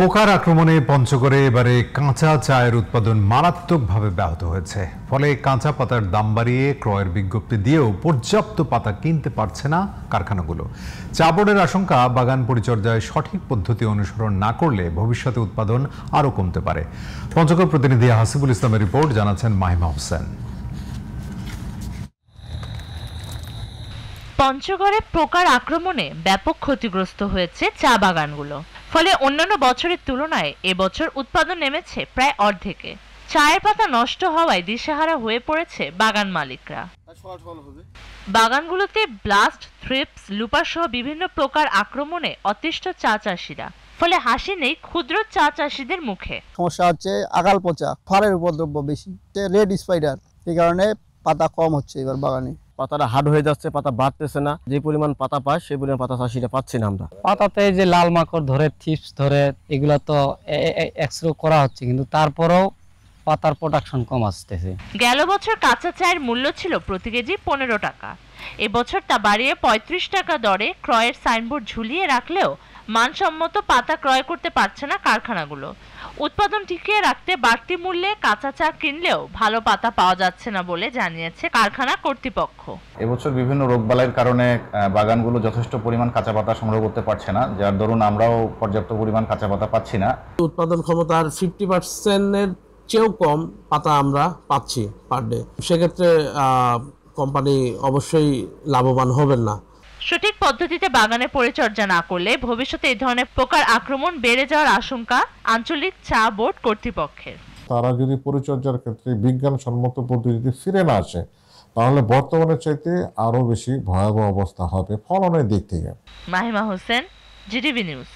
পোকার আক্রমণে পঞ্চগড়ে এবারে কাঁচা চায়ের উৎপাদন মারাত্মকভাবে ব্যাহত হয়েছে। ফলে কাঁচা পাতার দাম বাড়িয়ে ক্রয়ের বিজ্ঞপ্তি দিয়েও পর্যাপ্ত পাতা কিনতে পারছে না কারখানাগুলো। চা বোর্ডের আশঙ্কা, বাগান পরিচর্যায় সঠিক পদ্ধতি অনুসরণ না করলে ভবিষ্যতে উৎপাদন আরও কমতে পারে। পঞ্চগড় প্রতিনিধি হাসিবুল ইসলামের রিপোর্ট, জানাচ্ছেন মাহিমা হোসেন। পঞ্চগড়ে পোকার আক্রমণে ব্যাপক ক্ষতিগ্রস্ত হয়েছে চা বাগানগুলো। ফলে অন্যান্য বছরের তুলনায় এবছর উৎপাদন নেমেছে প্রায় অর্ধেকে। চায়ের পাতা নষ্ট হওয়ায় দিশেহারা হয়ে পড়েছে বাগান মালিকরা। বাগানগুলোতে ব্লাস্ট, থ্রিপস, লুপার সহ বিভিন্ন প্রকার আক্রমণে অতিষ্ঠ চা চাষিরা। ফলে হাসি নেই ক্ষুদ্র চা চাষিদের মুখে। সমস্যা হচ্ছে আগাল পচা, ফারের উপদ্রব বেশি, রেড স্পাইডার, এই কারণে পাতা কম হচ্ছে এবার বাগানে। পাতাটা হার্ড হয়ে যাচ্ছে, পাতা বাড়তেছে না। যে পরিমাণ পাতা পায় সেই পরিমাণ পাতা চাষিরা পাচ্ছি না আমরা। পাতাতে যে লাল মাকড় ধরে, থিপস ধরে, এগুলা তো এক্সরে করা হচ্ছে, কিন্তু তারপরেও পাতার প্রোডাকশন কম আসতেছে। গেল বছর কাঁচা চায়ের মূল্য ছিল প্রতি কেজি 15 টাকা। এবছর তা বাড়িয়ে 35 টাকা দরে ক্রয়ের সাইনবোর্ড ঝুলিয়ে রাখলেও মানসম্মত পাতা ক্রয় করতে পারছে না কারখানাগুলো। উৎপাদন টিকিয়ে রাখতে বাড়তি মূল্যে কাঁচা চা কিনলেও ভালো পাতা পাওয়া যাচ্ছে না বলে জানিয়েছে কারখানা কর্তৃপক্ষ। এবছর বিভিন্ন রোগবালাইয়ের কারণে বাগানগুলো যথেষ্ট পরিমাণ কাঁচা পাতা সংগ্রহ করতে পারছে না, যার দরুন আমরাও পর্যাপ্ত পরিমাণ কাঁচা পাতা পাচ্ছি না। উৎপাদন ক্ষমতার 50%-এর চেয়েও কম পাতা আমরা পাচ্ছি পার ডে। সেক্ষেত্রে কোম্পানি অবশ্যই লাভবান হবেন না। সঠিক পদ্ধতিতে বাগানে পরিচর্যা না করলে ভবিষ্যতে এই ধরনের পোকার আক্রমণ বেড়ে যাওয়ার আশঙ্কা আঞ্চলিক চা বোর্ড কর্তৃপক্ষের। তারা যদি পরিচর্যার ক্ষেত্রে বিজ্ঞানসম্মত পদ্ধতিতে ফিরে না আসে, তাহলে বর্তমানের চাইতে আরো বেশি ভয়াবহ অবস্থা হবে ফলনের দিক থেকে। Mahima Hossain, GTV news.